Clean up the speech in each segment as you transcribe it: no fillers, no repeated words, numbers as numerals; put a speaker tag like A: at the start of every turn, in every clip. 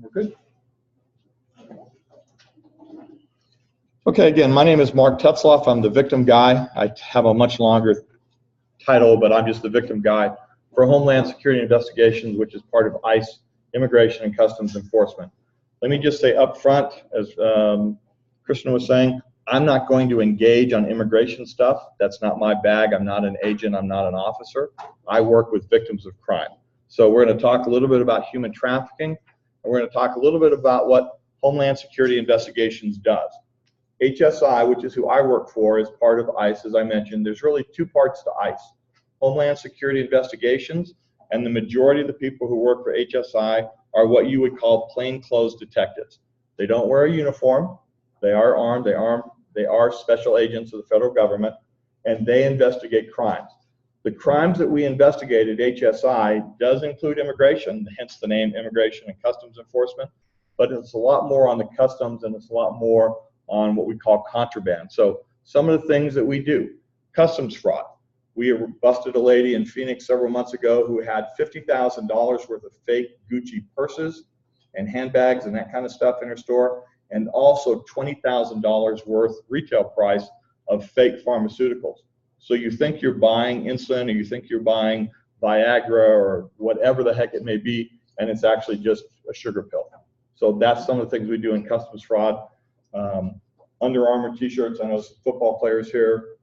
A: We're good. Okay, again, my name is Mark Tetzloff. I'm the victim guy. I have a much longer title, but I'm just the victim guy for Homeland Security Investigations, which is part of ICE, Immigration and Customs Enforcement. Let me just say up front, as Kristen was saying, I'm not going to engage on immigration stuff. That's not my bag. I'm not an agent. I'm not an officer. I work with victims of crime. So we're going to talk a little bit about human trafficking, and we're going to talk a little bit about what Homeland Security Investigations does. HSI, which is who I work for, is part of ICE, as I mentioned. There's really two parts to ICE: Homeland Security Investigations, and the majority of the people who work for HSI are what you would call plainclothes detectives. They don't wear a uniform. They are armed. They are special agents of the federal government, and they investigate crimes. The crimes that we investigate at HSI does include immigration, hence the name Immigration and Customs Enforcement, but it's a lot more on the customs, and it's a lot more on what we call contraband. So some of the things that we do: customs fraud. We busted a lady in Phoenix several months ago who had $50,000 worth of fake Gucci purses and handbags and that kind of stuff in her store, and also $20,000 worth retail price of fake pharmaceuticals. So you think you're buying insulin, or you think you're buying Viagra or whatever the heck it may be, and it's actually just a sugar pill. So that's some of the things we do in customs fraud. Under Armour t-shirts, I know some football players here.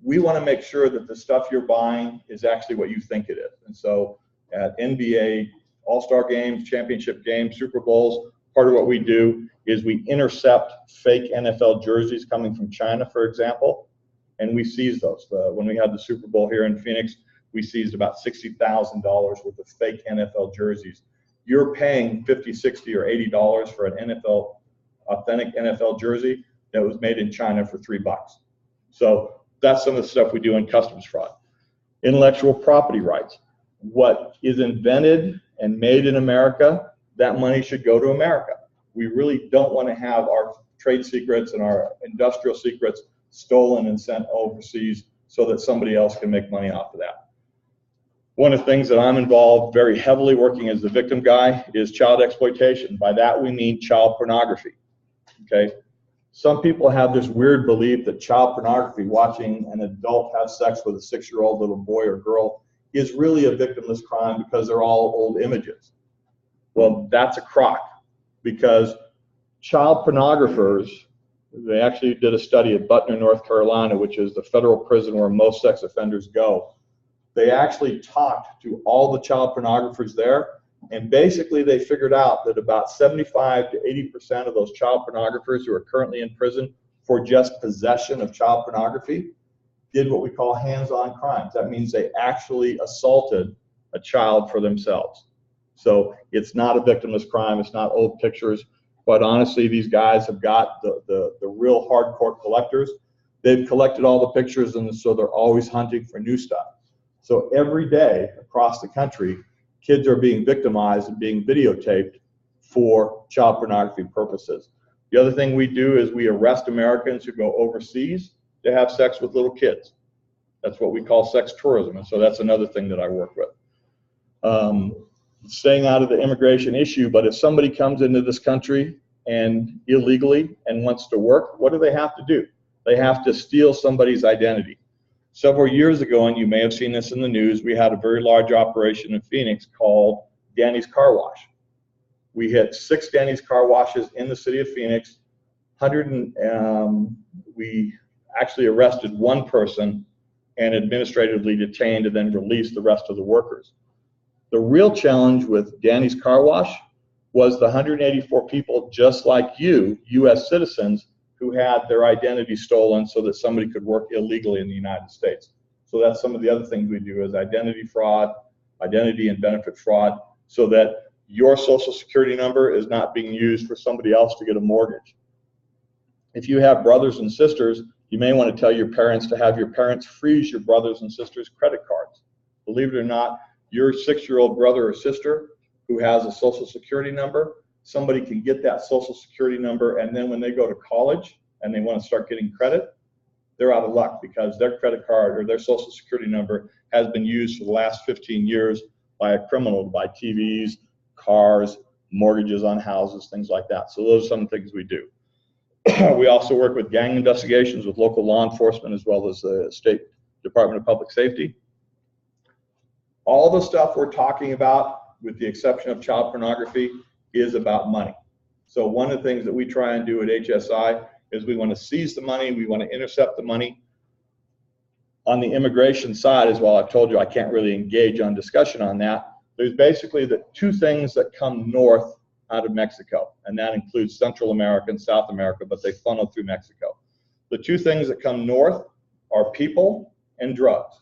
A: We want to make sure that the stuff you're buying is actually what you think it is. And so at NBA All-Star games, championship games, Super Bowls, part of what we do is we intercept fake NFL jerseys coming from China, for example, and we seize those. When we had the Super Bowl here in Phoenix, we seized about $60,000 worth of fake NFL jerseys. You're paying $50, $60, or $80 for an authentic NFL jersey that was made in China for $3. So that's some of the stuff we do in customs fraud. Intellectual property rights. What is invented and made in America, that money should go to America. We really don't want to have our trade secrets and our industrial secrets stolen and sent overseas so that somebody else can make money off of that. One of the things that I'm involved very heavily working as the victim guy is child exploitation. By that we mean child pornography. Okay? Some people have this weird belief that child pornography, watching an adult have sex with a 6-year-old little boy or girl, is really a victimless crime because they're all old images. Well, that's a crock, because child pornographers, they actually did a study at Butner, North Carolina, which is the federal prison where most sex offenders go. They actually talked to all the child pornographers there, and basically they figured out that about 75 to 80% of those child pornographers who are currently in prison for just possession of child pornography did what we call hands-on crimes. That means they actually assaulted a child for themselves. So it's not a victimless crime. It's not old pictures. Quite honestly, these guys have got the real hardcore collectors. They've collected all the pictures, and so they're always hunting for new stuff. So every day across the country, kids are being victimized and being videotaped for child pornography purposes. The other thing we do is we arrest Americans who go overseas to have sex with little kids. That's what we call sex tourism, and so that's another thing that I work with. Staying out of the immigration issue, but if somebody comes into this country and illegally and wants to work, what do they have to do? They have to steal somebody's identity. Several years ago, and you may have seen this in the news, we had a very large operation in Phoenix called Danny's Car Wash. We hit 6 Danny's Car Washes in the city of Phoenix. We actually arrested 1 person and administratively detained and then released the rest of the workers. The real challenge with Danny's Car Wash was the 184 people just like you, U.S. citizens, who had their identity stolen so that somebody could work illegally in the United States. So that's some of the other things we do, is identity fraud, identity and benefit fraud, so that your social security number is not being used for somebody else to get a mortgage. If you have brothers and sisters, you may want to tell your parents to have your parents freeze your brothers and sisters' credit cards. Believe it or not, your 6-year-old brother or sister who has a social security number, somebody can get that social security number, and then when they go to college and they want to start getting credit, they're out of luck because their credit card or their social security number has been used for the last 15 years by a criminal to buy TVs, cars, mortgages on houses, things like that. So those are some things we do. We also work with gang investigations with local law enforcement as well as the State Department of Public Safety. All the stuff we're talking about, with the exception of child pornography, is about money. So one of the things that we try and do at HSI is we want to seize the money, we want to intercept the money. On the immigration side as well, I've told you I can't really engage on discussion on that. There's basically the two things that come north out of Mexico, and that includes Central America and South America, but they funnel through Mexico. The two things that come north are people and drugs.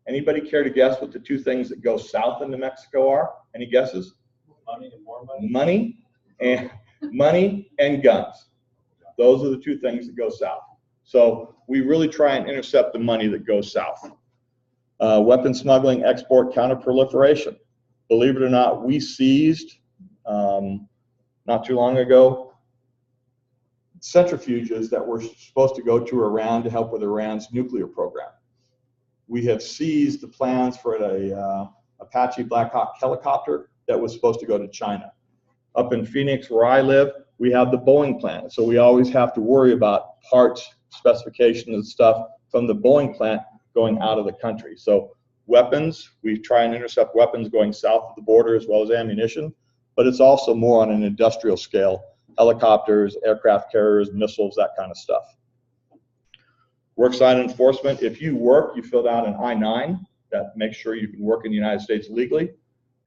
A: Anybody care to guess what the two things that go south into Mexico are? Any guesses?
B: Money and more money.
A: Money and guns. Those are the two things that go south. So we really try and intercept the money that goes south. Weapon smuggling, export, counterproliferation. Believe it or not, we seized not too long ago centrifuges that were supposed to go to Iran to help with Iran's nuclear program. We have seized the plans for a Apache Black Hawk helicopter that was supposed to go to China. Up in Phoenix, where I live, we have the Boeing plant. So we always have to worry about parts, specifications and stuff from the Boeing plant going out of the country. So weapons, we try and intercept weapons going south of the border as well as ammunition, but it's also more on an industrial scale, helicopters, aircraft carriers, missiles, that kind of stuff. Worksite enforcement, if you work, you filled out an I-9, that makes sure you can work in the United States legally.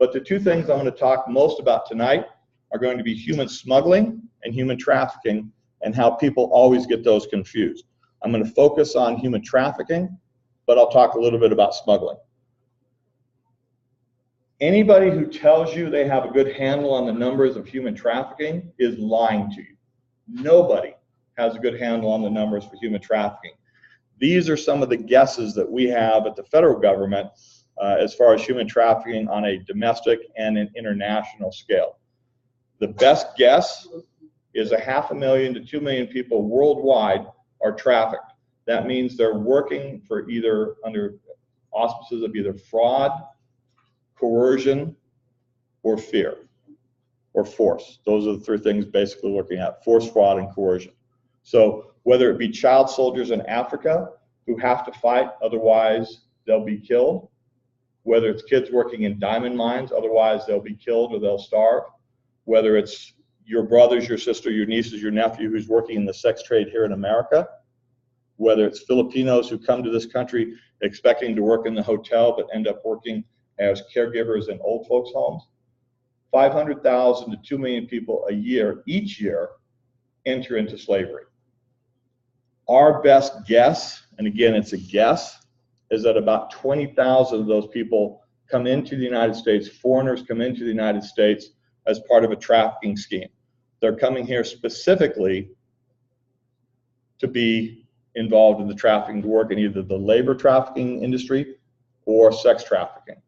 A: But the two things I'm going to talk most about tonight are going to be human smuggling and human trafficking, and how people always get those confused. I'm going to focus on human trafficking, but I'll talk a little bit about smuggling. Anybody who tells you they have a good handle on the numbers of human trafficking is lying to you. Nobody has a good handle on the numbers for human trafficking. These are some of the guesses that we have at the federal government as far as human trafficking on a domestic and an international scale. The best guess is 500,000 to 2 million people worldwide are trafficked. That means they're working for either under auspices of either fraud, coercion, or fear, or force. Those are the three things basically looking at: force, fraud, and coercion. So whether it be child soldiers in Africa who have to fight, otherwise they'll be killed, whether it's kids working in diamond mines, otherwise they'll be killed or they'll starve, whether it's your brothers, your sister, your nieces, your nephew who's working in the sex trade here in America, whether it's Filipinos who come to this country expecting to work in the hotel but end up working as caregivers in old folks' homes. 500,000 to 2 million people a year, each year, enter into slavery. Our best guess, and again it's a guess, is that about 20,000 of those people come into the United States, foreigners come into the United States as part of a trafficking scheme. They're coming here specifically to be involved in the trafficking, to work in either the labor trafficking industry or sex trafficking.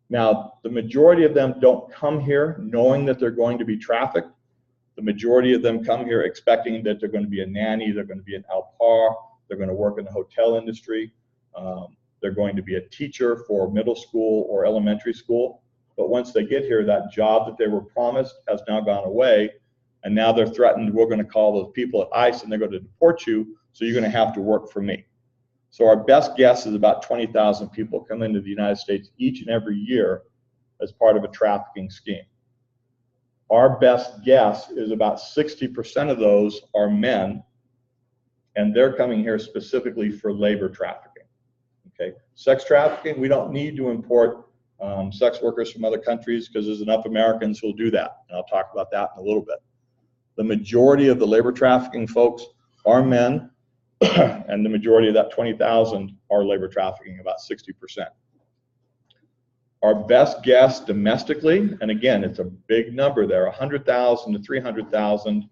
A: Now, the majority of them don't come here knowing that they're going to be trafficked. The majority of them come here expecting that they're going to be a nanny, they're going to be an au pair, they're going to work in the hotel industry, they're going to be a teacher for middle school or elementary school. But once they get here, that job that they were promised has now gone away, and now they're threatened, we're going to call those people at ICE and they're going to deport you, so you're going to have to work for me. So our best guess is about 20,000 people come into the United States each and every year as part of a trafficking scheme. Our best guess is about 60% of those are men, and they're coming here specifically for labor trafficking. Okay, sex trafficking, we don't need to import sex workers from other countries because there's enough Americans who'll do that, and I'll talk about that in a little bit. The majority of the labor trafficking folks are men, and the majority of that 20,000 are labor trafficking, about 60%. Our best guess domestically, and again, it's a big number there, 100,000 to 300,000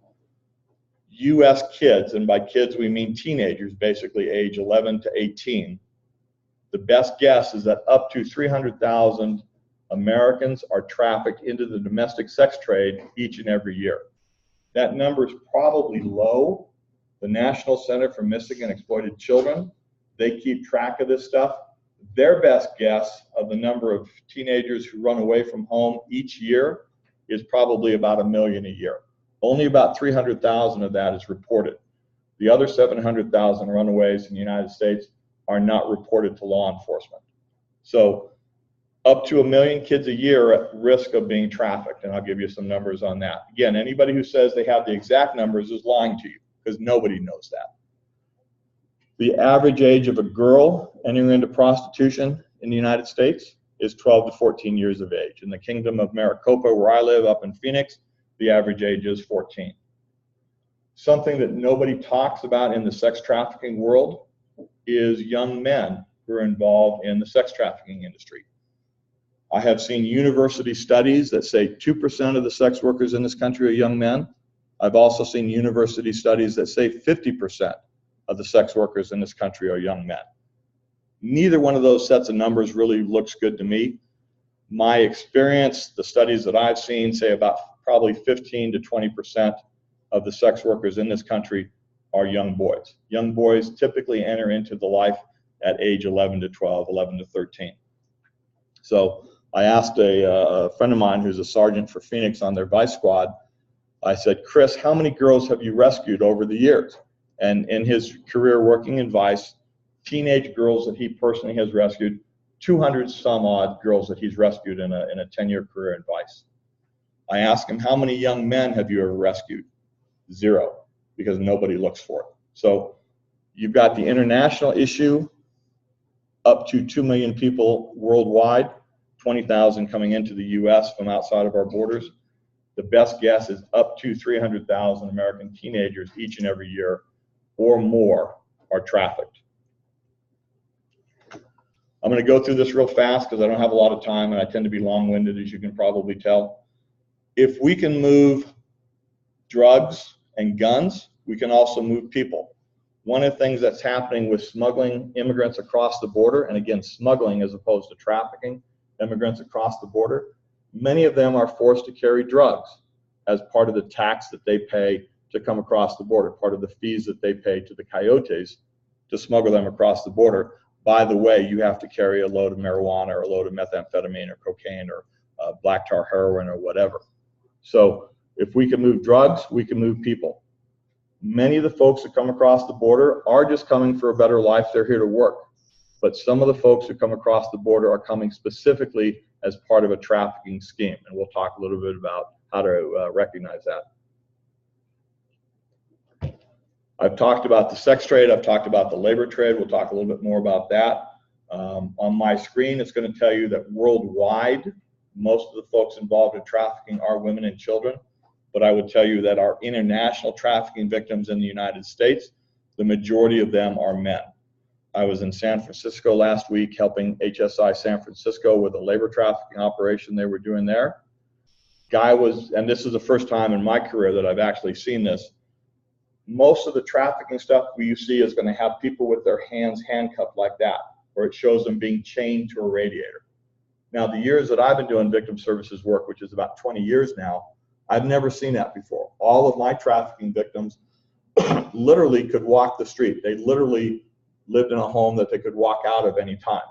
A: US kids, and by kids we mean teenagers, basically age 11 to 18. The best guess is that up to 300,000 Americans are trafficked into the domestic sex trade each and every year. That number is probably low. The National Center for Missing and Exploited Children, they keep track of this stuff. Their best guess of the number of teenagers who run away from home each year is probably about 1 million a year. Only about 300,000 of that is reported. The other 700,000 runaways in the United States are not reported to law enforcement. So up to 1 million kids a year are at risk of being trafficked, and I'll give you some numbers on that. Again, anybody who says they have the exact numbers is lying to you, because nobody knows that. The average age of a girl entering into prostitution in the United States is 12 to 14 years of age. In the Kingdom of Maricopa, where I live up in Phoenix, the average age is 14. Something that nobody talks about in the sex trafficking world is young men who are involved in the sex trafficking industry. I have seen university studies that say 2% of the sex workers in this country are young men. I've also seen university studies that say 50% of the sex workers in this country are young men. Neither one of those sets of numbers really looks good to me. My experience, the studies that I've seen say about probably 15 to 20% of the sex workers in this country are young boys. Young boys typically enter into the life at age 11 to 12, 11 to 13. So I asked a friend of mine who's a sergeant for Phoenix on their vice squad, I said, Chris, how many girls have you rescued over the years? And in his career working in vice, teenage girls that he personally has rescued, 200 some odd girls that he's rescued in a 10-year career in vice. I asked him, how many young men have you ever rescued? 0, because nobody looks for it. So you've got the international issue, up to 2 million people worldwide, 20,000 coming into the US from outside of our borders. The best guess is up to 300,000 American teenagers each and every year or more are trafficked. I'm going to go through this real fast because I don't have a lot of time and I tend to be long-winded, as you can probably tell. If we can move drugs and guns, we can also move people. One of the things that's happening with smuggling immigrants across the border, and again, smuggling as opposed to trafficking immigrants across the border, many of them are forced to carry drugs as part of the tax that they pay to come across the border, part of the fees that they pay to the coyotes to smuggle them across the border. By the way, you have to carry a load of marijuana or a load of methamphetamine or cocaine or black tar heroin or whatever. So if we can move drugs, we can move people. Many of the folks that come across the border are just coming for a better life. They're here to work. But some of the folks who come across the border are coming specifically as part of a trafficking scheme. And we'll talk a little bit about how to recognize that. I've talked about the sex trade. I've talked about the labor trade. We'll talk a little bit more about that. On my screen, it's going to tell you that worldwide, most of the folks involved in trafficking are women and children. But I would tell you that our international trafficking victims in the United States, the majority of them are men. I was in San Francisco last week helping HSI San Francisco with a labor trafficking operation they were doing there. Guy was, and this is the first time in my career that I've actually seen this, most of the trafficking stuff you see is going to have people with their hands handcuffed like that, or it shows them being chained to a radiator. Now, the years that I've been doing victim services work, which is about 20 years now, I've never seen that before. All of my trafficking victims literally could walk the street. They literally lived in a home that they could walk out of any time.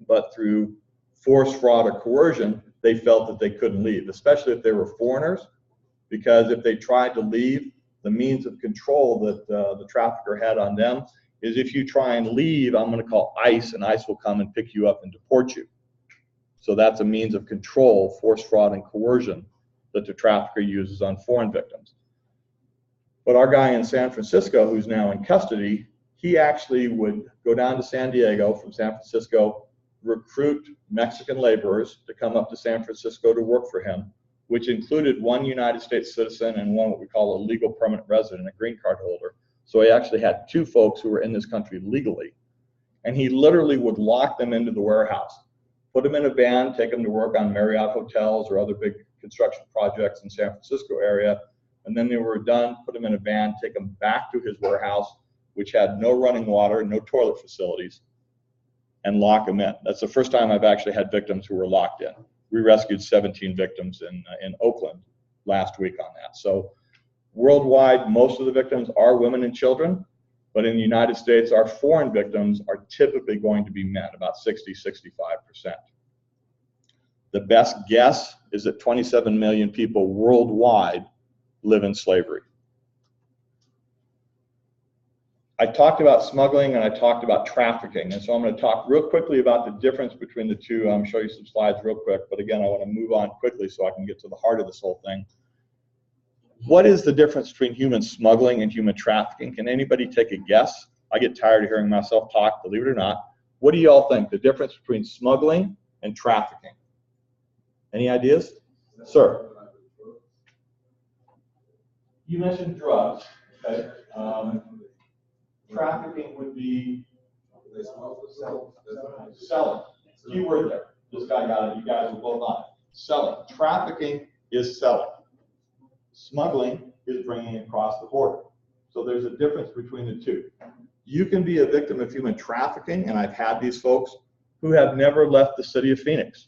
A: But through force, fraud, or coercion, they felt that they couldn't leave, especially if they were foreigners, because if they tried to leave, the means of control that the trafficker had on them is if you try and leave, I'm going to call ICE, and ICE will come and pick you up and deport you. So that's a means of control, force, fraud, and coercion that the trafficker uses on foreign victims. But our guy in San Francisco, who's now in custody, he actually would go down to San Diego from San Francisco, recruit Mexican laborers to come up to San Francisco to work for him, which included one United States citizen and one what we call a legal permanent resident, a green card holder. So he actually had 2 folks who were in this country legally. And he literally would lock them into the warehouse, put them in a van, take them to work on Marriott hotels or other big construction projects in San Francisco area. And then they were done, put them in a van, take them back to his warehouse, which had no running water, no toilet facilities, and lock them in. That's the first time I've actually had victims who were locked in. We rescued 17 victims in Oakland last week on that. So worldwide, most of the victims are women and children, but in the United States, our foreign victims are typically going to be men, about 60, 65%. The best guess is that 27 million people worldwide live in slavery. I talked about smuggling and I talked about trafficking, and so I'm going to talk real quickly about the difference between the two. I'm show you some slides real quick, but again, I want to move on quickly so I can get to the heart of this whole thing. What is the difference between human smuggling and human trafficking? Can anybody take a guess? I get tired of hearing myself talk, believe it or not. What do you all think the difference between smuggling and trafficking? Any ideas? Sir? You mentioned drugs, okay? Trafficking would be selling. Keyword there. This guy got it. You guys will both on it. Selling. Trafficking is selling. Smuggling is bringing it across the border. So there's a difference between the two. You can be a victim of human trafficking, and I've had these folks who have never left the city of Phoenix.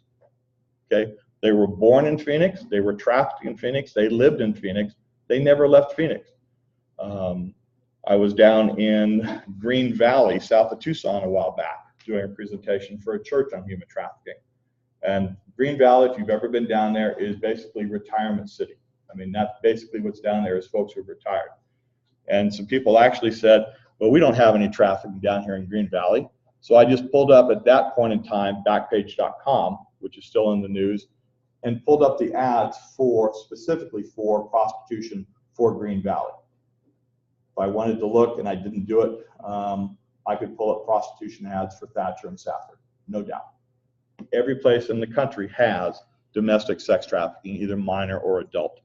A: Okay? They were born in Phoenix, they were trafficked in Phoenix, they lived in Phoenix, they never left Phoenix. I was down in Green Valley, south of Tucson, a while back, doing a presentation for a church on human trafficking. And Green Valley, if you've ever been down there, is basically retirement city. I mean, that's basically what's down there is folks who've retired. And some people actually said, well, we don't have any trafficking down here in Green Valley. So I just pulled up at that point in time, Backpage.com, which is still in the news, and pulled up the ads for, specifically for prostitution for Green Valley. If I wanted to look and I didn't do it, I could pull up prostitution ads for Thatcher and Safford, no doubt. Every place in the country has domestic sex trafficking, either minor or adult.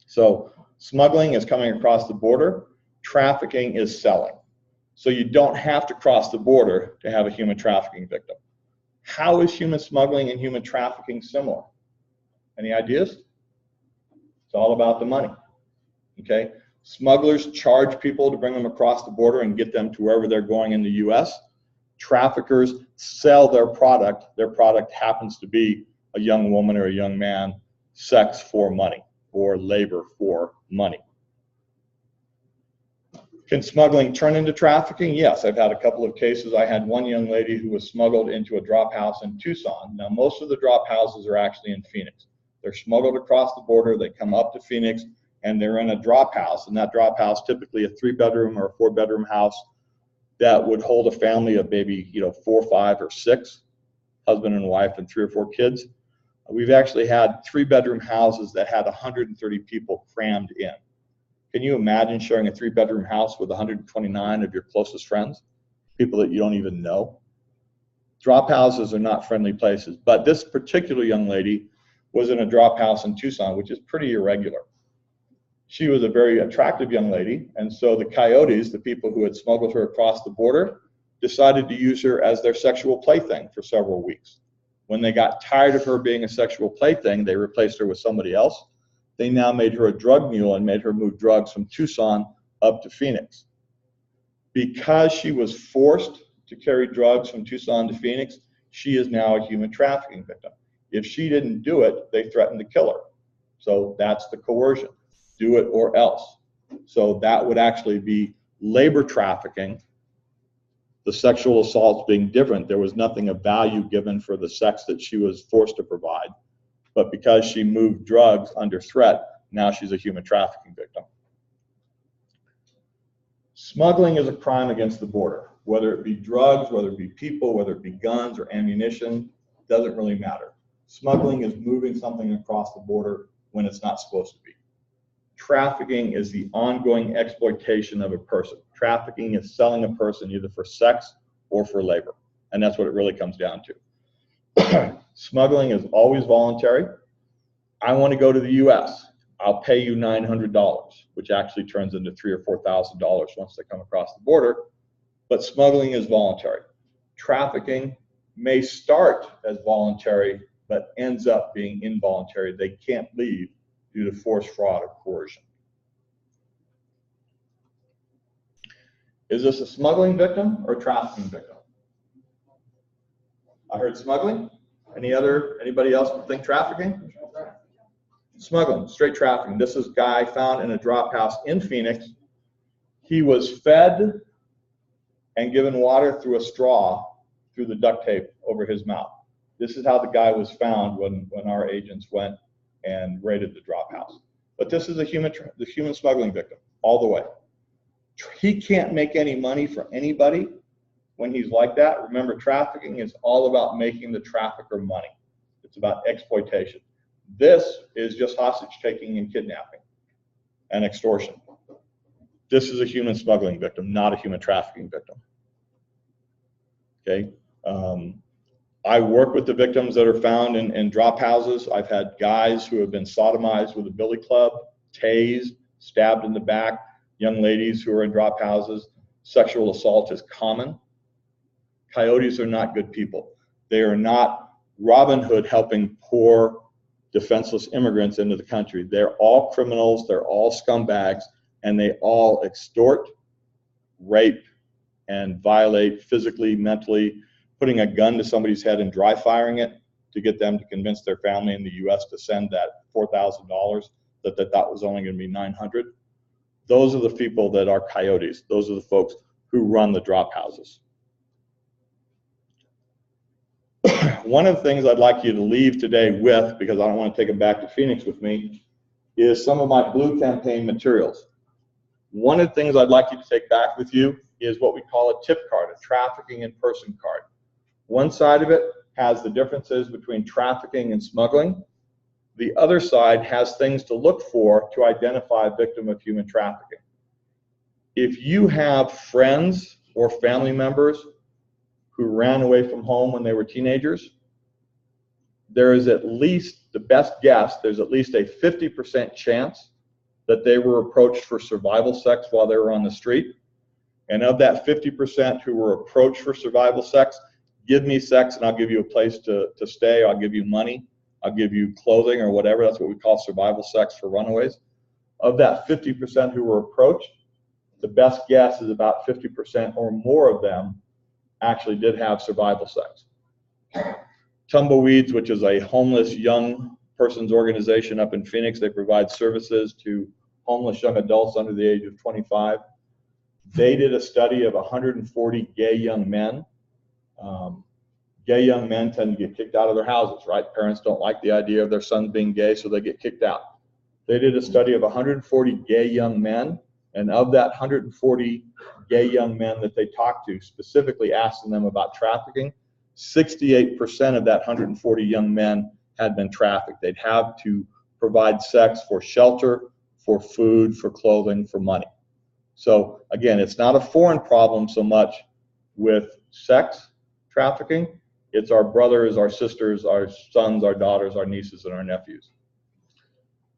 A: So smuggling is coming across the border, trafficking is selling. So you don't have to cross the border to have a human trafficking victim. How is human smuggling and human trafficking similar? Any ideas? It's all about the money, okay? Smugglers charge people to bring them across the border and get them to wherever they're going in the US. Traffickers sell their product. Their product happens to be a young woman or a young man, sex for money or labor for money. Can smuggling turn into trafficking? Yes, I've had a couple of cases. I had one young lady who was smuggled into a drop house in Tucson. Now, most of the drop houses are actually in Phoenix. They're smuggled across the border, they come up to Phoenix, and they're in a drop house. And that drop house, typically a 3-bedroom or a 4-bedroom house that would hold a family of maybe 4, 5, or 6, husband and wife and 3 or 4 kids. We've actually had 3-bedroom houses that had 130 people crammed in. Can you imagine sharing a 3-bedroom house with 129 of your closest friends, people that you don't even know? Drop houses are not friendly places, but this particular young lady was in a drop house in Tucson, which is pretty irregular. She was a very attractive young lady, and so the coyotes, the people who had smuggled her across the border, decided to use her as their sexual plaything for several weeks. When they got tired of her being a sexual plaything, they replaced her with somebody else. They now made her a drug mule and made her move drugs from Tucson up to Phoenix. Because she was forced to carry drugs from Tucson to Phoenix, she is now a human trafficking victim. If she didn't do it, they threatened to kill her. So that's the coercion. Do it or else. So that would actually be labor trafficking. The sexual assaults being different, there was nothing of value given for the sex that she was forced to provide. But because she moved drugs under threat, now she's a human trafficking victim. Smuggling is a crime against the border. Whether it be drugs, whether it be people, whether it be guns or ammunition, doesn't really matter. Smuggling is moving something across the border when it's not supposed to be. Trafficking is the ongoing exploitation of a person. Trafficking is selling a person either for sex or for labor. And that's what it really comes down to. Smuggling is always voluntary. I want to go to the US. I'll pay you $900, which actually turns into $3,000 or $4,000 once they come across the border. But smuggling is voluntary. Trafficking may start as voluntary, but ends up being involuntary. They can't leave due to force, fraud, or coercion. Is this a smuggling victim or a trafficking victim? I heard smuggling. Anybody else think trafficking? Smuggling, straight trafficking. This is a guy found in a drop house in Phoenix. He was fed and given water through a straw through the duct tape over his mouth. This is how the guy was found when our agents went and raided the drop house. But this is the human smuggling victim all the way. He can't make any money for anybody when he's like that. Remember, trafficking is all about making the trafficker money. It's about exploitation. This is just hostage taking and kidnapping and extortion. This is a human smuggling victim, not a human trafficking victim. Okay. I work with the victims that are found in drop houses. I've had guys who have been sodomized with a billy club, tased, stabbed in the back, young ladies who are in drop houses. Sexual assault is common. Coyotes are not good people. They are not Robin Hood helping poor, defenseless immigrants into the country. They're all criminals, they're all scumbags, and they all extort, rape, and violate physically, mentally, putting a gun to somebody's head and dry firing it to get them to convince their family in the US to send that $4,000 that they thought was only going to be $900. Those are the people that are coyotes. Those are the folks who run the drop houses. One of the things I'd like you to leave today with, because I don't want to take them back to Phoenix with me, is some of my blue campaign materials. One of the things I'd like you to take back with you is what we call a tip card, a trafficking in person card. One side of it has the differences between trafficking and smuggling. The other side has things to look for to identify a victim of human trafficking. If you have friends or family members who ran away from home when they were teenagers, there is at least, the best guess, there's at least a 50% chance that they were approached for survival sex while they were on the street. And of that 50% who were approached for survival sex, give me sex and I'll give you a place to stay, I'll give you money, I'll give you clothing or whatever. That's what we call survival sex for runaways. Of that 50% who were approached, the best guess is about 50% or more of them actually did have survival sex. Tumbleweeds, which is a homeless young person's organization up in Phoenix, they provide services to homeless young adults under the age of 25. They did a study of 140 gay young men. Gay young men tend to get kicked out of their houses, right? Parents don't like the idea of their sons being gay, so they get kicked out. They did a study of 140 gay young men, and of that 140 gay young men that they talked to, specifically asking them about trafficking, 68% of that 140 young men had been trafficked. They'd have to provide sex for shelter, for food, for clothing, for money. So again, it's not a foreign problem so much with sex trafficking. It's our brothers, our sisters, our sons, our daughters, our nieces, and our nephews.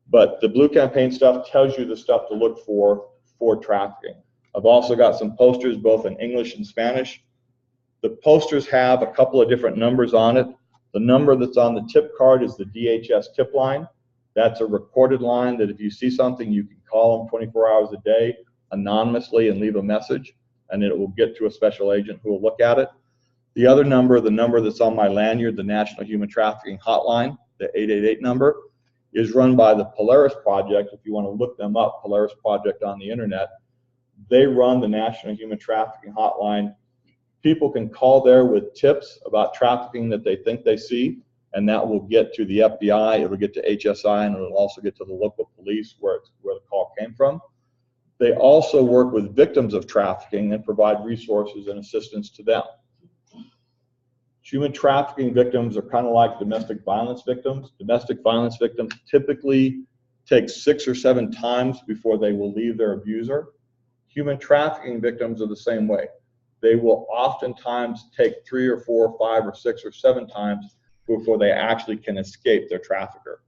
A: But the blue campaign stuff tells you the stuff to look for trafficking. I've also got some posters both in English and Spanish. The posters have a couple of different numbers on it. The number that's on the tip card is the DHS tip line. That's a recorded line that if you see something, you can call them 24 hours a day anonymously and leave a message, and it will get to a special agent who will look at it. The other number, the number that's on my lanyard, the National Human Trafficking Hotline, the 888 number, is run by the Polaris Project. If you want to look them up, Polaris Project on the internet, they run the National Human Trafficking Hotline. People can call there with tips about trafficking that they think they see, and that will get to the FBI, it will get to HSI, and it will also get to the local police where the call came from. They also work with victims of trafficking and provide resources and assistance to them. Human trafficking victims are kind of like domestic violence victims. Domestic violence victims typically take 6 or 7 times before they will leave their abuser. Human trafficking victims are the same way. They will oftentimes take 3 or 4 or 5 or 6 or 7 times before they actually can escape their trafficker.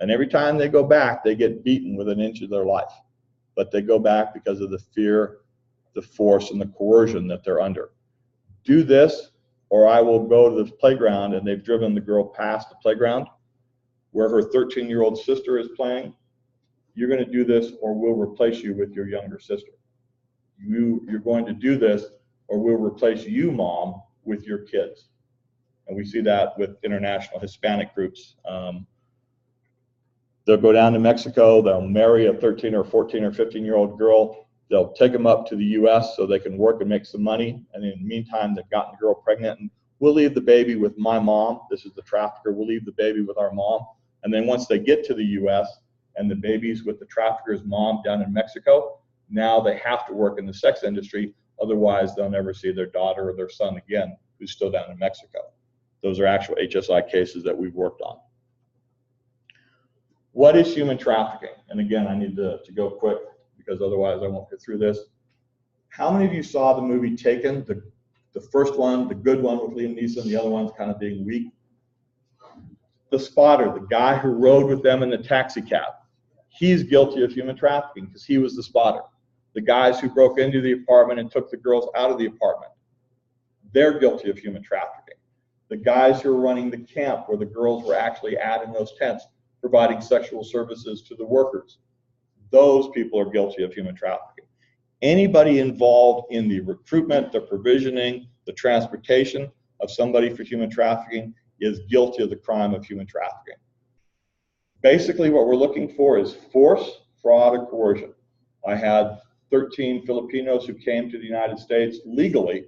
A: And every time they go back, they get beaten within an inch of their life. But they go back because of the fear, the force, and the coercion that they're under. Do this, or I will go to this playground, and they've driven the girl past the playground where her 13-year-old sister is playing. You're going to do this, or we'll replace you with your younger sister. You're going to do this, or we'll replace you, mom, with your kids. And we see that with international Hispanic groups. They'll go down to Mexico, they'll marry a 13 or 14 or 15-year-old girl, they'll take them up to the US so they can work and make some money, and in the meantime, they've gotten the girl pregnant, and we'll leave the baby with my mom. This is the trafficker. We'll leave the baby with our mom. And then once they get to the US and the baby's with the trafficker's mom down in Mexico, now they have to work in the sex industry. Otherwise, they'll never see their daughter or their son again, who's still down in Mexico. Those are actual HSI cases that we've worked on. What is human trafficking? And again, I need to go quick because otherwise I won't get through this. How many of you saw the movie Taken? The first one, the good one with Liam Neeson, the other one's kind of being weak. The spotter, the guy who rode with them in the taxi cab, he's guilty of human trafficking because he was the spotter. The guys who broke into the apartment and took the girls out of the apartment, they're guilty of human trafficking. The guys who are running the camp where the girls were actually at in those tents, providing sexual services to the workers, those people are guilty of human trafficking. Anybody involved in the recruitment, the provisioning, the transportation of somebody for human trafficking is guilty of the crime of human trafficking. Basically, what we're looking for is force, fraud, or coercion. I had 13 Filipinos who came to the United States legally.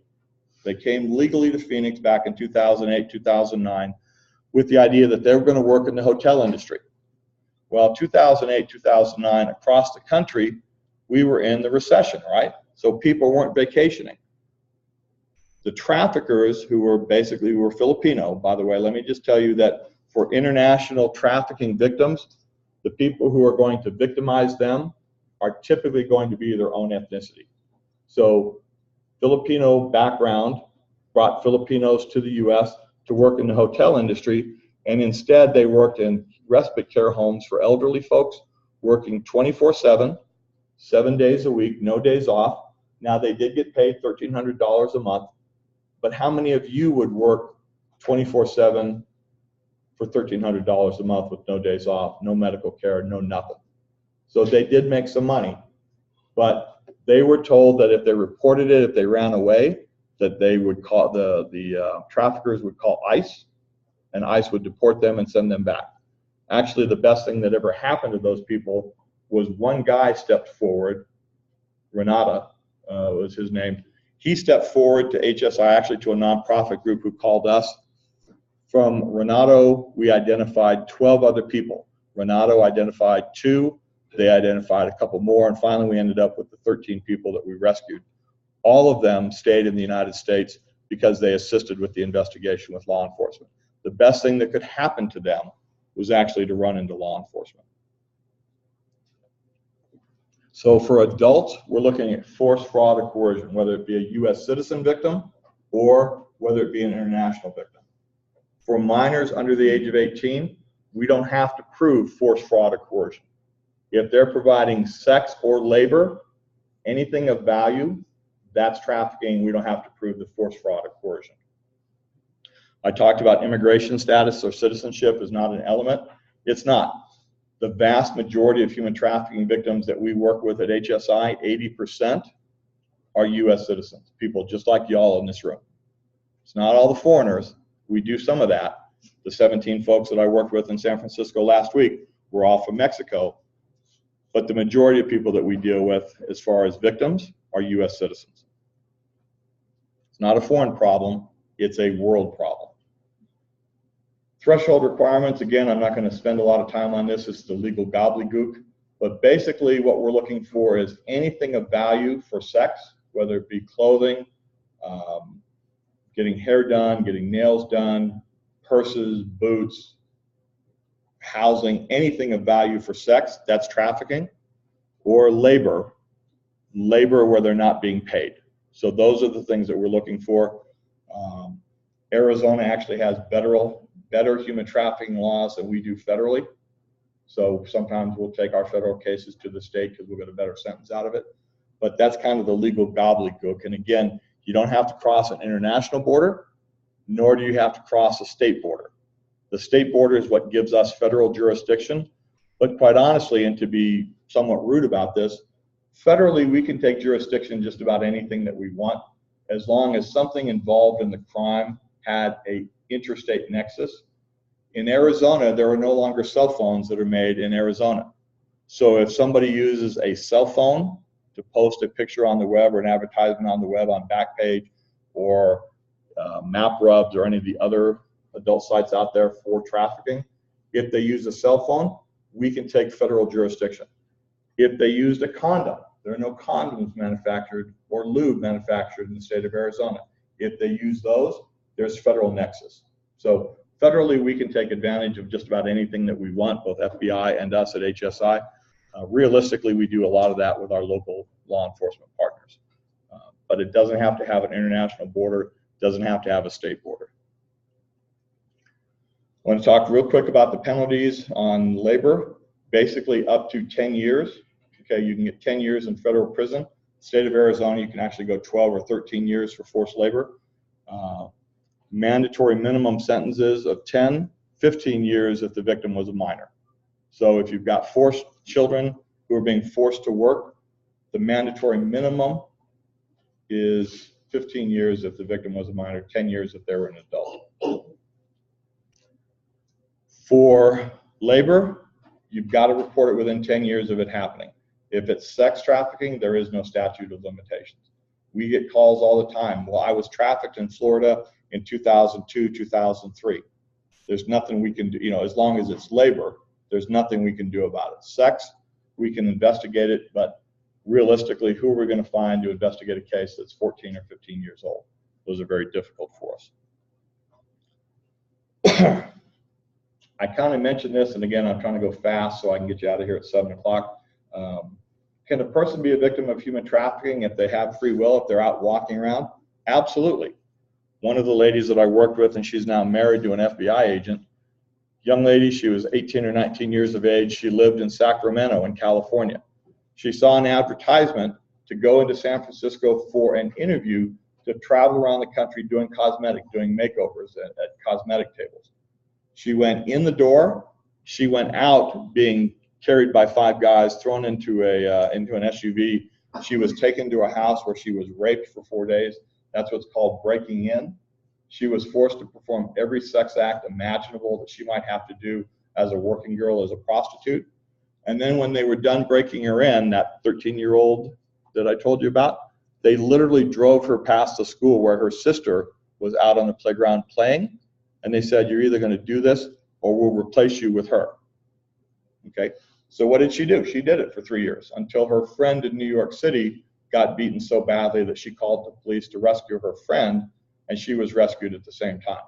A: They came legally to Phoenix back in 2008, 2009, with the idea that they were going to work in the hotel industry. Well, 2008, 2009, across the country, we were in the recession, right? So people weren't vacationing. The traffickers who were Filipino, by the way, let me just tell you that for international trafficking victims, the people who are going to victimize them are typically going to be their own ethnicity. So Filipino background brought Filipinos to the US to work in the hotel industry, and instead they worked in respite care homes for elderly folks, working 24/7, 7 days a week, no days off. Now they did get paid $1,300 a month, but how many of you would work 24/7 for $1,300 a month with no days off, no medical care, no nothing? So they did make some money, but they were told that if they reported it, if they ran away, that they would call the traffickers would call ICE, and ICE would deport them and send them back. Actually, the best thing that ever happened to those people was one guy stepped forward, Renata was his name. He stepped forward to HSI, actually to a nonprofit group who called us. From Renato, we identified 12 other people. Renato identified 2, they identified a couple more, and finally we ended up with the 13 people that we rescued. All of them stayed in the United States because they assisted with the investigation with law enforcement. The best thing that could happen to them was actually to run into law enforcement. So for adults, we're looking at force, fraud, or coercion, whether it be a US citizen victim or whether it be an international victim. For minors under the age of 18, we don't have to prove force, fraud, or coercion. If they're providing sex or labor, anything of value, that's trafficking. We don't have to prove the force, fraud, or coercion. I talked about immigration status or citizenship is not an element. It's not. The vast majority of human trafficking victims that we work with at HSI, 80%, are US citizens, people just like y'all in this room. It's not all the foreigners. We do some of that. The 17 folks that I worked with in San Francisco last week were all from Mexico. But the majority of people that we deal with as far as victims are US citizens. It's not a foreign problem, it's a world problem. Threshold requirements, again, I'm not going to spend a lot of time on this. It's the legal gobbledygook. But basically what we're looking for is anything of value for sex, whether it be clothing, getting hair done, getting nails done, purses, boots, housing, anything of value for sex, that's trafficking, or labor where they're not being paid. So those are the things that we're looking for. Arizona actually has better human trafficking laws than we do federally. So sometimes we'll take our federal cases to the state because we'll get a better sentence out of it. But that's kind of the legal gobbledygook. And again, you don't have to cross an international border, nor do you have to cross a state border. The state border is what gives us federal jurisdiction. But quite honestly, and to be somewhat rude about this, federally we can take jurisdiction just about anything that we want, as long as something involved in the crime had a interstate nexus. In Arizona, there are no longer cell phones that are made in Arizona. So if somebody uses a cell phone to post a picture on the web or an advertisement on the web on Backpage or map rubs, or any of the other adult sites out there for trafficking. If they use a cell phone, we can take federal jurisdiction. If they used a condom, there are no condoms manufactured or lube manufactured in the state of Arizona. If they use those, there's federal nexus. So federally, we can take advantage of just about anything that we want, both FBI and us at HSI. Realistically, we do a lot of that with our local law enforcement partners. But it doesn't have to have an international border, doesn't have to have a state border. I want to talk real quick about the penalties on labor. Basically up to 10 years. Okay, you can get 10 years in federal prison. State of Arizona, you can actually go 12 or 13 years for forced labor. Mandatory minimum sentences of 10, 15 years if the victim was a minor. So if you've got forced children who are being forced to work, the mandatory minimum is 15 years if the victim was a minor, 10 years if they were an adult. For labor, you've got to report it within 10 years of it happening. If it's sex trafficking, there is no statute of limitations. We get calls all the time. Well, I was trafficked in Florida in 2002, 2003. There's nothing we can do, you know, as long as it's labor, there's nothing we can do about it. Sex, we can investigate it, but realistically, who are we going to find to investigate a case that's 14 or 15 years old? Those are very difficult for us. I kind of mentioned this, and again, I'm trying to go fast so I can get you out of here at 7 o'clock. Can a person be a victim of human trafficking if they have free will, if they're out walking around? Absolutely. One of the ladies that I worked with, and she's now married to an FBI agent, young lady, she was 18 or 19 years of age. She lived in Sacramento in California. She saw an advertisement to go into San Francisco for an interview to travel around the country doing makeovers at cosmetic tables. She went in the door. She went out being carried by 5 guys, thrown into an SUV. She was taken to a house where she was raped for 4 days. That's what's called breaking in. She was forced to perform every sex act imaginable that she might have to do as a working girl, as a prostitute. And then when they were done breaking her in, that 13-year-old that I told you about, they literally drove her past the school where her sister was out on the playground playing. And they said, you're either going to do this or we'll replace you with her. Okay, so what did she do? She did it for 3 years until her friend in New York City got beaten so badly that she called the police to rescue her friend, and she was rescued at the same time.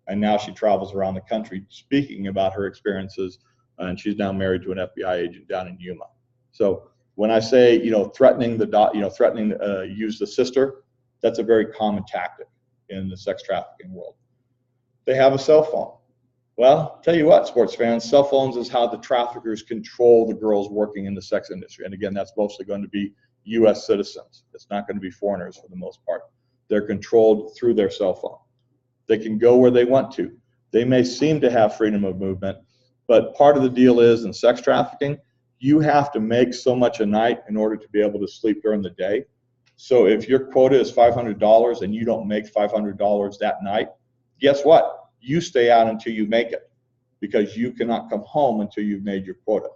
A: And now she travels around the country speaking about her experiences, and she's now married to an FBI agent down in Yuma. So when I say, threatening use the sister, that's a very common tactic in the sex trafficking world. They have a cell phone. Well, tell you what, sports fans, cell phones is how the traffickers control the girls working in the sex industry. And again, that's mostly going to be U.S. citizens. It's not going to be foreigners for the most part. They're controlled through their cell phone. They can go where they want to. They may seem to have freedom of movement, but part of the deal is in sex trafficking, you have to make so much a night in order to be able to sleep during the day. So if your quota is $500 and you don't make $500 that night, guess what? You stay out until you make it, because you cannot come home until you've made your quota.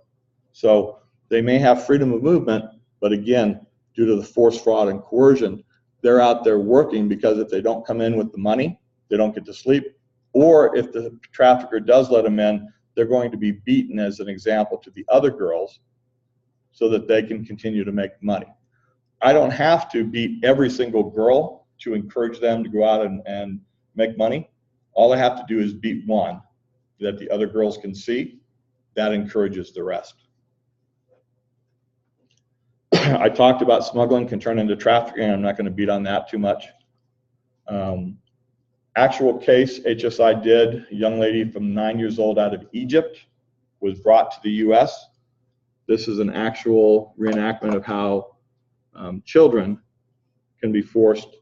A: So they may have freedom of movement, but again, due to the force, fraud, and coercion, they're out there working, because if they don't come in with the money, they don't get to sleep. Or if the trafficker does let them in, they're going to be beaten as an example to the other girls so that they can continue to make money. I don't have to beat every single girl to encourage them to go out and make money. All I have to do is beat one that the other girls can see. That encourages the rest. I talked about smuggling can turn into trafficking. I'm not going to beat on that too much. Actual case HSI did, a young lady from 9 years old out of Egypt was brought to the US. This is an actual reenactment of how children can be forced .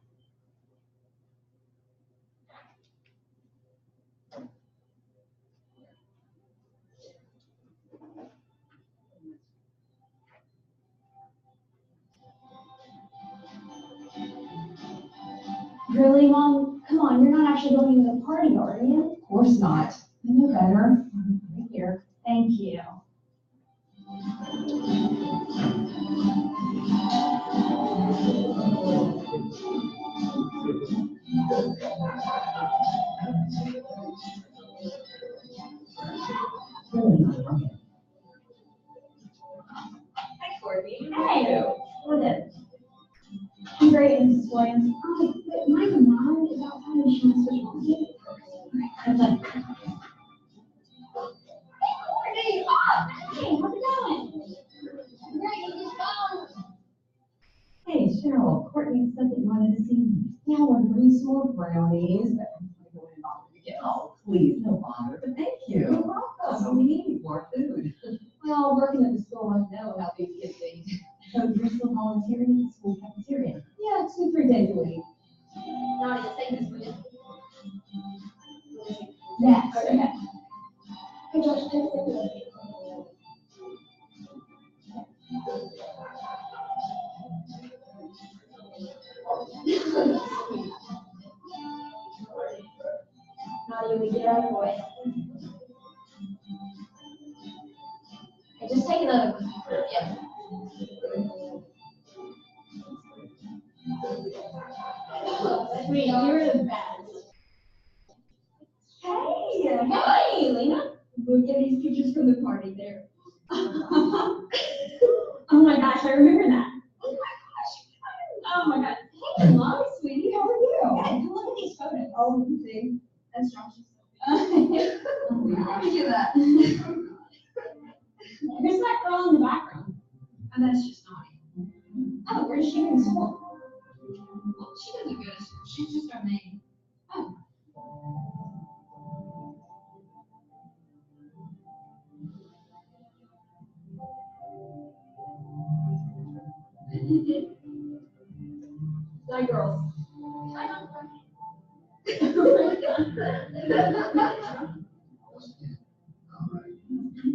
C: Really, Mom? Come on, you're not actually going to the party, are you?
D: Of course not. You know better. Right here.
C: Thank you.
D: Hi, Courtney.
C: Hey, what's it? I'm great, Mrs. Williams. But my mom is outside and she wants to talk to you. I'm like, hey, how's it going? Great, you just phone.
D: Hey, Cheryl, Courtney said that you wanted to see me. Yeah, I want to bring some more brownies, but I'm going to go in and bother you again. Oh, please, no bother, but thank you. You're welcome. So we need more food. Well, working at the school, I know how these kids eat. So you're still volunteering at the school cafeteria? Yeah, 2-3 days a week.
C: Not as safe as we did. Yes, okay. Hey, Josh, thank you. Not even get out of the way. Hey, just take another one. Yeah. Sweet, you're the best. Hey, Lena. Look at these pictures from the party there. Oh my gosh, I remember that. Oh my gosh. Hey, Mom, sweetie, how are you? Good. Look at these photos. Oh, see, that's Josh's. Look at that. Who's that girl in the background? Oh, that's just naughty. Oh, where's she in school? Well, she doesn't go to school. She's just our maid. Oh. Hi, girls. Hi, Mom.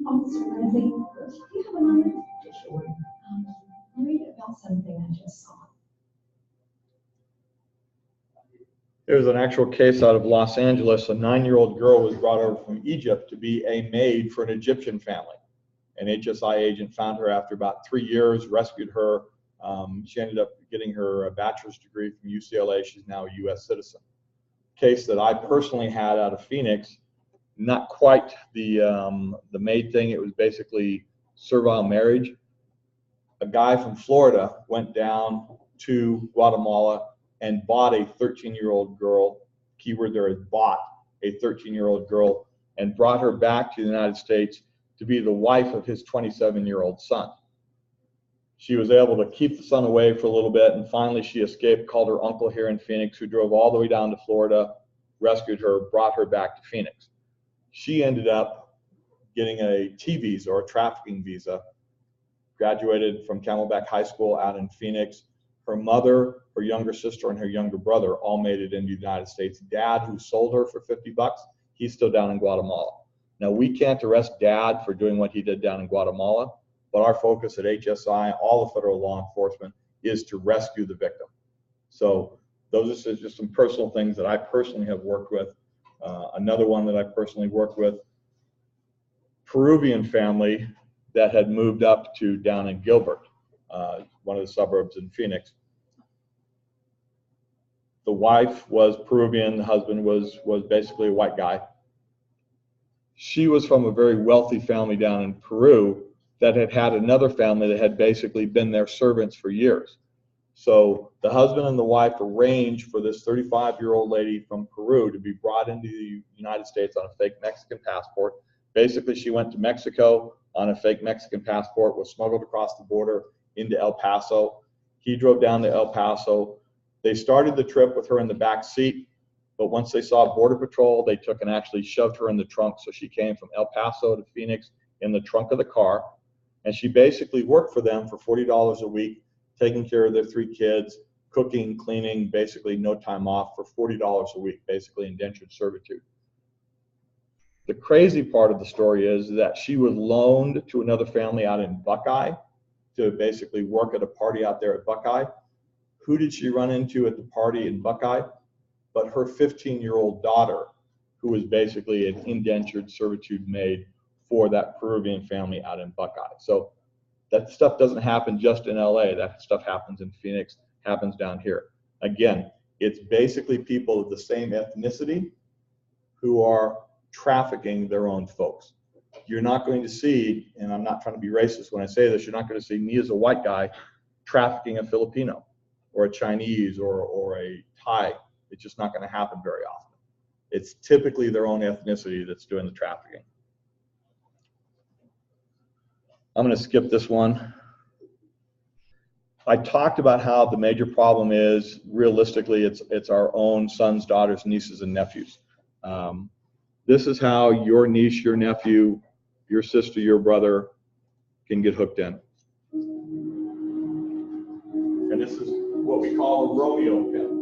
D: Officer Lindsay, do you have a moment? Sure. Read about something I just saw.
A: There's an actual case out of Los Angeles. A 9-year-old girl was brought over from Egypt to be a maid for an Egyptian family. An HSI agent found her after about 3 years, rescued her. She ended up getting her bachelor's degree from UCLA. She's now a U.S. citizen. Case that I personally had out of Phoenix, not quite the maid thing. It was basically servile marriage. A guy from Florida went down to Guatemala and bought a 13-year-old girl, keyword there is bought, a 13-year-old girl, and brought her back to the United States to be the wife of his 27-year-old son. She was able to keep the son away for a little bit, and finally she escaped, called her uncle here in Phoenix, who drove all the way down to Florida, rescued her, brought her back to Phoenix. She ended up getting a T visa, or a trafficking visa, graduated from Camelback High School out in Phoenix. Her mother, her younger sister, and her younger brother all made it into the United States. Dad, who sold her for $50, he's still down in Guatemala. Now, we can't arrest Dad for doing what he did down in Guatemala, but our focus at HSI, all the federal law enforcement, is to rescue the victim. So those are just some personal things that I personally have worked with. Another one that I personally worked with, Peruvian family that had moved up to down in Gilbert, one of the suburbs in Phoenix. The wife was Peruvian, the husband was basically a white guy. She was from a very wealthy family down in Peru that had had another family that had basically been their servants for years. So the husband and the wife arranged for this 35-year-old lady from Peru to be brought into the United States on a fake Mexican passport. Basically, she went to Mexico on a fake Mexican passport, was smuggled across the border into El Paso. He drove down to El Paso. They started the trip with her in the back seat, but once they saw Border Patrol, they took and actually shoved her in the trunk. So she came from El Paso to Phoenix in the trunk of the car, and she basically worked for them for $40 a week, taking care of their 3 kids, cooking, cleaning, basically no time off for $40 a week, basically indentured servitude. The crazy part of the story is that she was loaned to another family out in Buckeye to basically work at a party out there at Buckeye. Who did she run into at the party in Buckeye? But her 15-year-old daughter, who was basically an indentured servitude maid for that Peruvian family out in Buckeye. So that stuff doesn't happen just in LA. That stuff happens in Phoenix, happens down here. Again, It's basically people of the same ethnicity who are trafficking their own folks. You're not going to see, and I'm not trying to be racist when I say this, you're not going to see me as a white guy trafficking a Filipino or a Chinese or a Thai. It's just not going to happen very often. It's typically their own ethnicity that's doing the trafficking. I'm going to skip this one. I talked about how the major problem is, realistically, it's our own sons, daughters, nieces, and nephews. This is how your niece, your nephew, your sister, your brother can get hooked in. And this is what we call a Romeo pimp.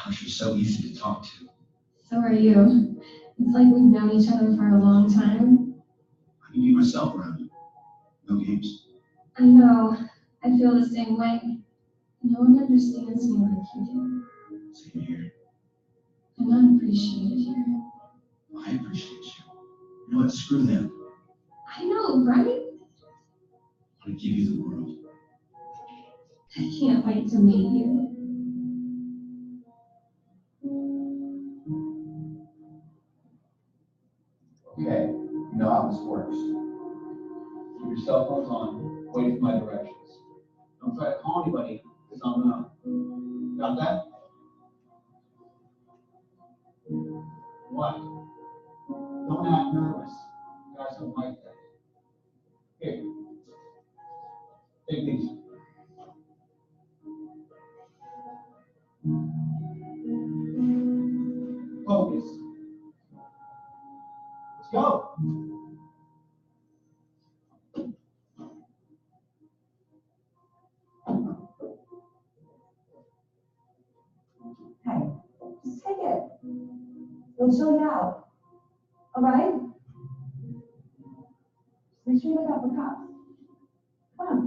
E: Gosh, you're so easy to talk to.
C: So are you. It's like we've known each other for a long time.
E: I can be myself around you. No games.
C: I know. I feel the same way. No one understands me like you do.
E: Same here.
C: I'm unappreciated here.
E: I appreciate you. You know what? Screw them.
C: I know, right?
E: I want to give you the world.
C: I can't wait to meet you.
B: Okay, you know how this works. Keep your cell phones on, wait for my directions. Don't try to call anybody, because I'm not. Got that? What? Don't act nervous. Guys don't like that. Here. Take these. Focus. Let's go.
D: Hey, just take it. We'll show you out. All right? Just make sure you look out for cops. Come on.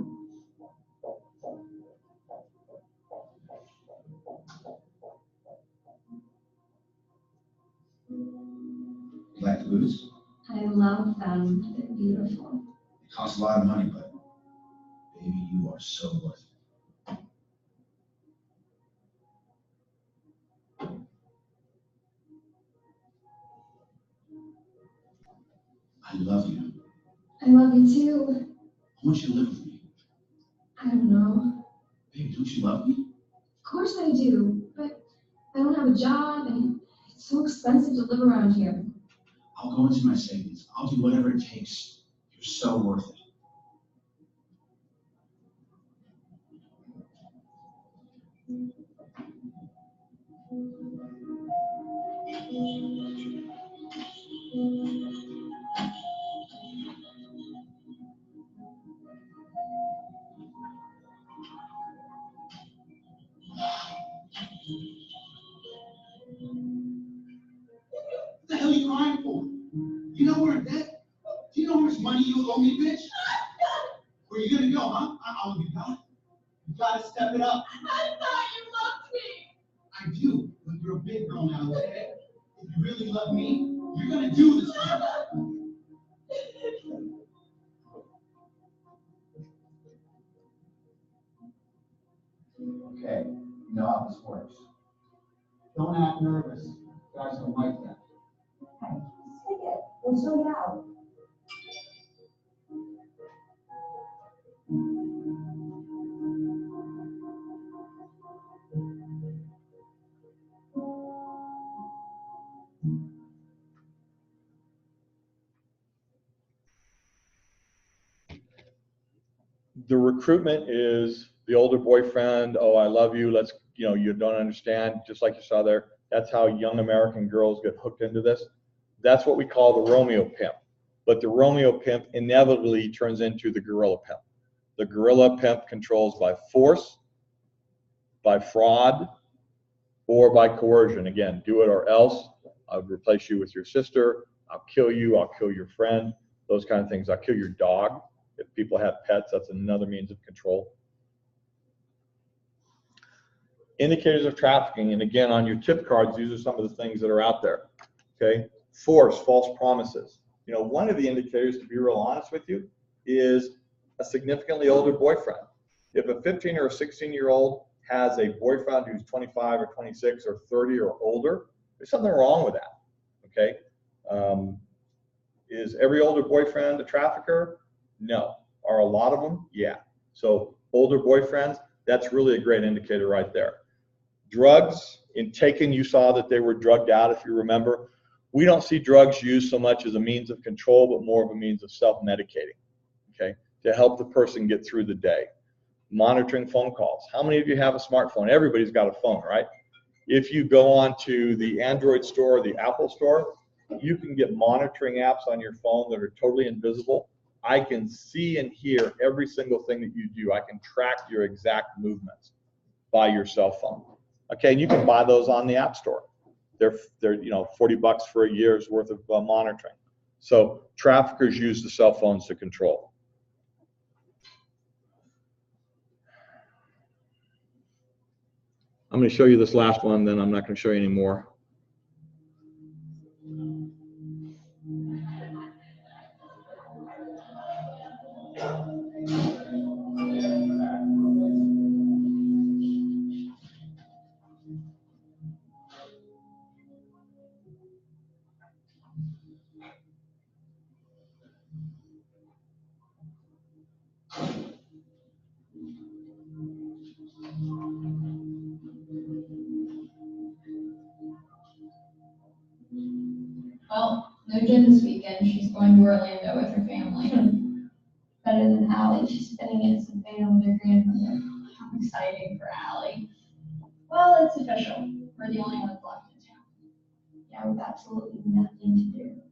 E: You like to lose?
C: I love them. They're beautiful.
E: It costs a lot of money, but baby, you are so worth it. I love you.
C: I love you too.
E: I want you to live with me.
C: I don't know.
E: Baby, don't you love me?
C: Of course I do, but I don't have a job and it's so expensive to live around here.
E: I'll go into my savings. I'll do whatever it takes. You're so worth it. What the hell are you crying for? You know we're in debt? Do you know how much money you owe me, bitch? Where you gonna go, huh? I'll be back. You gotta step it up.
C: I thought you loved me.
E: I do, but you're a big girl now, okay? If you really love me, you're gonna do this.
B: Okay, you know how this works. Don't act nervous. Guys don't like that.
D: Hey, just take it. We'll show you out.
A: The recruitment is the older boyfriend, oh, I love you, let's, you don't understand, just like you saw there. That's how young American girls get hooked into this. That's what we call the Romeo pimp. But the Romeo pimp inevitably turns into the guerrilla pimp. The guerrilla pimp controls by force, by fraud, or by coercion. Again, do it or else. I'll replace you with your sister. I'll kill you. I'll kill your friend. Those kind of things. I'll kill your dog. If people have pets, that's another means of control. Indicators of trafficking, and again, on your tip cards, these are some of the things that are out there. Okay, Force, false promises. You know, one of the indicators, to be real honest with you, is a significantly older boyfriend. If a 15 or a 16-year-old has a boyfriend who's 25 or 26 or 30 or older, there's something wrong with that, okay? Is every older boyfriend a trafficker? No. Are a lot of them? Yeah. So older boyfriends, that's really a great indicator right there. Drugs, in Taken, you saw that they were drugged out, if you remember. We don't see drugs used so much as a means of control, but more of a means of self-medicating, okay, to help the person get through the day. Monitoring phone calls. How many of you have a smartphone? Everybody's got a phone, right? If you go on to the Android store or the Apple store, you can get monitoring apps on your phone that are totally invisible. I can see and hear every single thing that you do. I can track your exact movements by your cell phone. Okay, and you can buy those on the App Store. They're you know, $40 for a year's worth of monitoring. So traffickers use the cell phones to control. I'm going to show you this last one, then I'm not going to show you any more.
C: Well, no gym this weekend. She's going to Orlando with her family. Better than Allie. She's spending in Savannah with her grandmother. How exciting for Allie. Well, it's official. We're the only ones left in town. Yeah, with absolutely nothing to do.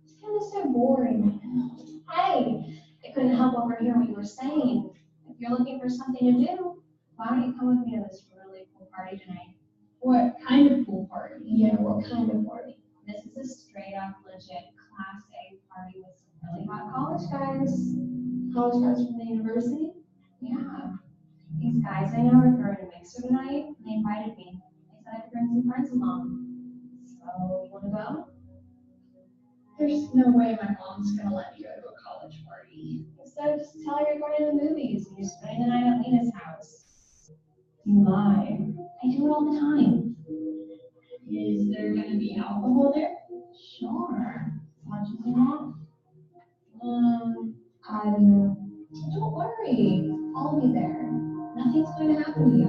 C: It's kind of so boring right now. Hey, I couldn't help overhear what you were saying. If you're looking for something to do, why don't you come with me to this really cool party tonight? What kind of pool party? Yeah, what kind of party? This is a straight up legit Class A party with some really hot college guys. College guys from the university? Yeah. These guys I know are throwing a mixer tonight, and they invited me. They said I could bring some friends along. So, you wanna go? There's no way my mom's gonna let me go to a college party. So just tell her you're going to the movies and you're spending the night at Lena's house. You lie. I do it all the time. Is there gonna be alcohol there? Sure. As much as you want. I don't know. Don't worry. I'll be there. Nothing's going to happen to you.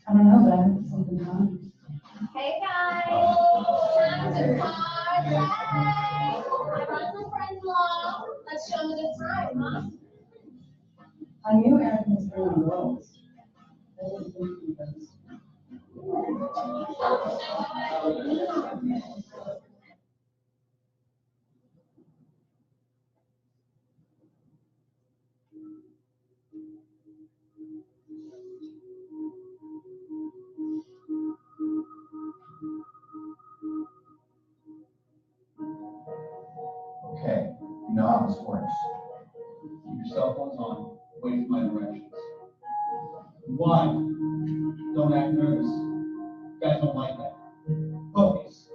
D: I don't know, but I have something fun.
C: Hey guys! Time to party! I brought some friends along. Let's show them a good time, huh?
D: I knew Eric was doing roles.
B: Okay, you know how this works. Keep your cell phones on, wait for my directions. One, don't act nervous. You guys don't like that. Focus.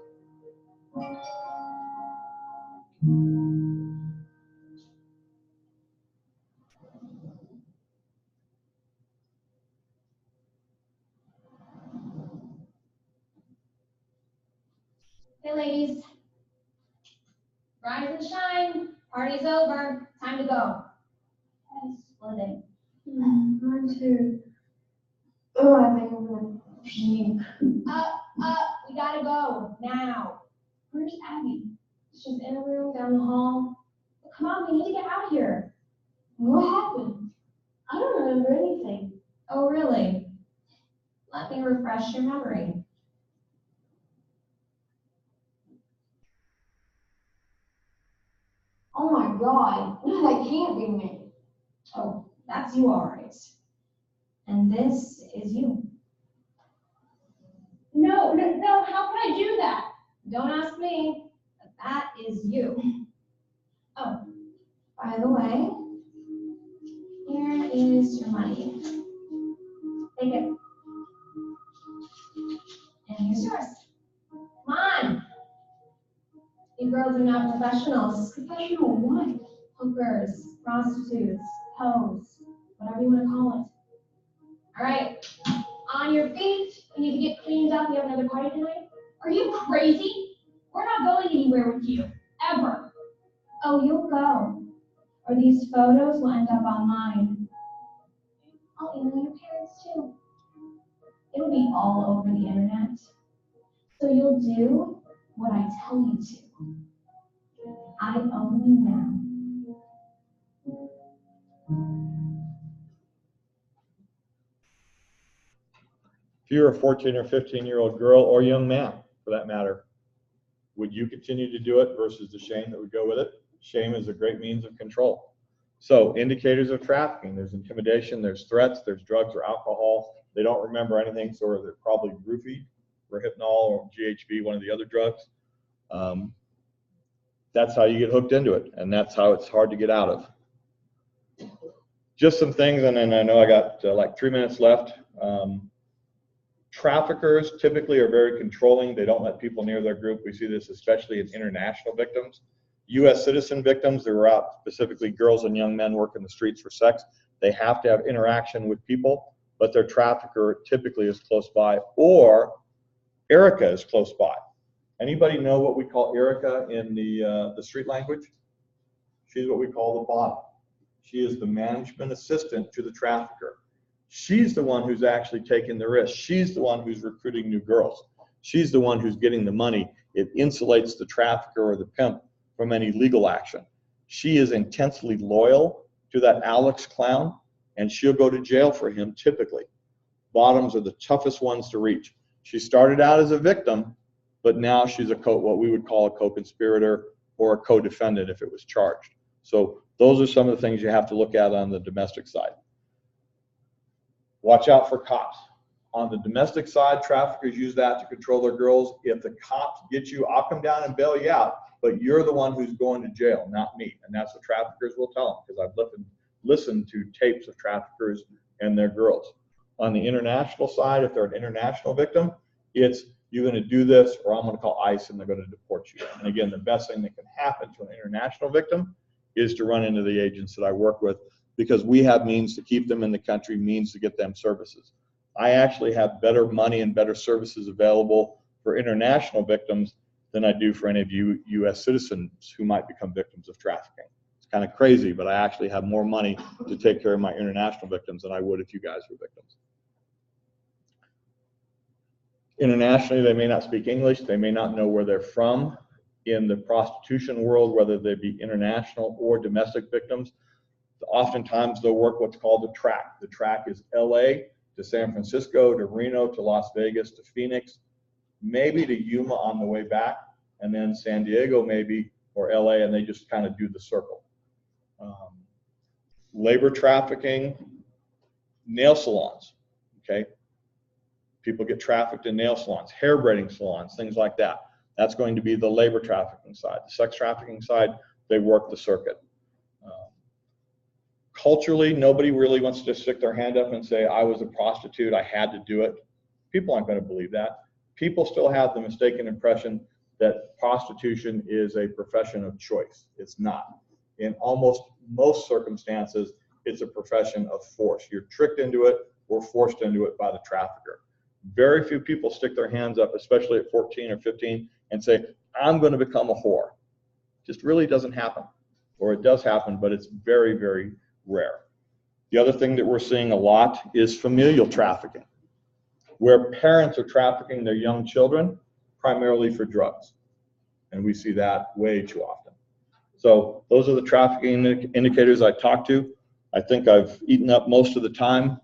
C: Hey ladies. Rise and shine. Party's over. Time to go. Hey, splitting.
F: Mine too. Oh, I think I'm gonna puke.
C: We gotta go. Now. Where's Abby? She's in a room down the hall. Come on, we need to get out of here.
F: What happened? I don't remember anything.
C: Oh, really? Let me refresh your memory.
F: Oh my God, no, that can't be me.
C: Oh, that's you, all right. And this is you. No, no, no, how can I do that? Don't ask me. That is you. Oh, by the way, here is your money. Take it. And here's yours. Come on. You girls are not professionals. Professional what? Hookers, prostitutes, hoes, whatever you want to call it. All right, on your feet. We need to get cleaned up. We have another party tonight. Are you crazy? We're not going anywhere with you, ever. Oh, you'll go. Or these photos will end up online. I'll email your parents too. It'll be all over the internet. So you'll do what I tell you to. I own you now.
A: If you're a 14 or 15-year-old girl or young man, for that matter, would you continue to do it versus the shame that would go with it? Shame is a great means of control. So indicators of trafficking, there's intimidation, there's threats, there's drugs or alcohol. They don't remember anything, so they're probably roofied or Hypnol or GHB, one of the other drugs. That's how you get hooked into it, and that's how it's hard to get out of. Just some things, and then I know I got like 3 minutes left. Traffickers typically are very controlling. They don't let people near their group. We see this especially in international victims. U.S. citizen victims that were out, specifically girls and young men working the streets for sex, they have to have interaction with people, but their trafficker typically is close by, or Erica is close by. Anybody know what we call Erica in the street language? She's what we call the bottom. She is the management assistant to the trafficker. She's the one who's actually taking the risk. She's the one who's recruiting new girls. She's the one who's getting the money. It insulates the trafficker or the pimp from any legal action. She is intensely loyal to that Alex clown, and she'll go to jail for him typically. Bottoms are the toughest ones to reach. She started out as a victim, but now she's what we would call a co-conspirator or a co-defendant if it was charged. So those are some of the things you have to look at on the domestic side. Watch out for cops. On the domestic side, traffickers use that to control their girls. If the cops get you, I'll come down and bail you out, but you're the one who's going to jail, not me. And that's what traffickers will tell them, because I've listened to tapes of traffickers and their girls. On the international side, if they're an international victim, it's you're going to do this or I'm going to call ICE and they're going to deport you. And again, the best thing that can happen to an international victim is to run into the agents that I work with, because we have means to keep them in the country, means to get them services. I actually have better money and better services available for international victims than I do for any of you U.S. citizens who might become victims of trafficking. It's kind of crazy, but I actually have more money to take care of my international victims than I would if you guys were victims. Internationally, they may not speak English. They may not know where they're from. In the prostitution world, whether they be international or domestic victims, oftentimes they'll work what's called the track. The track is LA to San Francisco to Reno to Las Vegas to Phoenix, maybe to Yuma on the way back, and then San Diego maybe, or LA, and they just kind of do the circle. Labor trafficking, nail salons, okay? People get trafficked in nail salons, hair braiding salons, things like that. That's going to be the labor trafficking side. The sex trafficking side, they work the circuit. Culturally, nobody really wants to stick their hand up and say, I was a prostitute, I had to do it. People aren't going to believe that. People still have the mistaken impression that prostitution is a profession of choice. It's not. In almost most circumstances, it's a profession of force. You're tricked into it or forced into it by the trafficker. Very few people stick their hands up, especially at 14 or 15, and say, I'm going to become a whore. Just really doesn't happen. Or it does happen, but it's very, very rare. The other thing that we're seeing a lot is familial trafficking, where parents are trafficking their young children primarily for drugs. And we see that way too often. So those are the trafficking indicators I talked to. I think I've eaten up most of the time.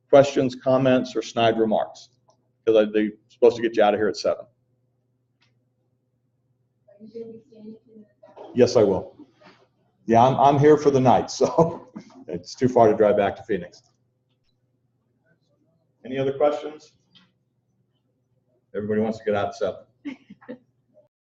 A: Questions, comments, or snide remarks? Because they're supposed to get you out of here at 7. Yes, I will. Yeah, I'm here for the night, so it's too far to drive back to Phoenix. Any other questions? Everybody wants to get out at 7.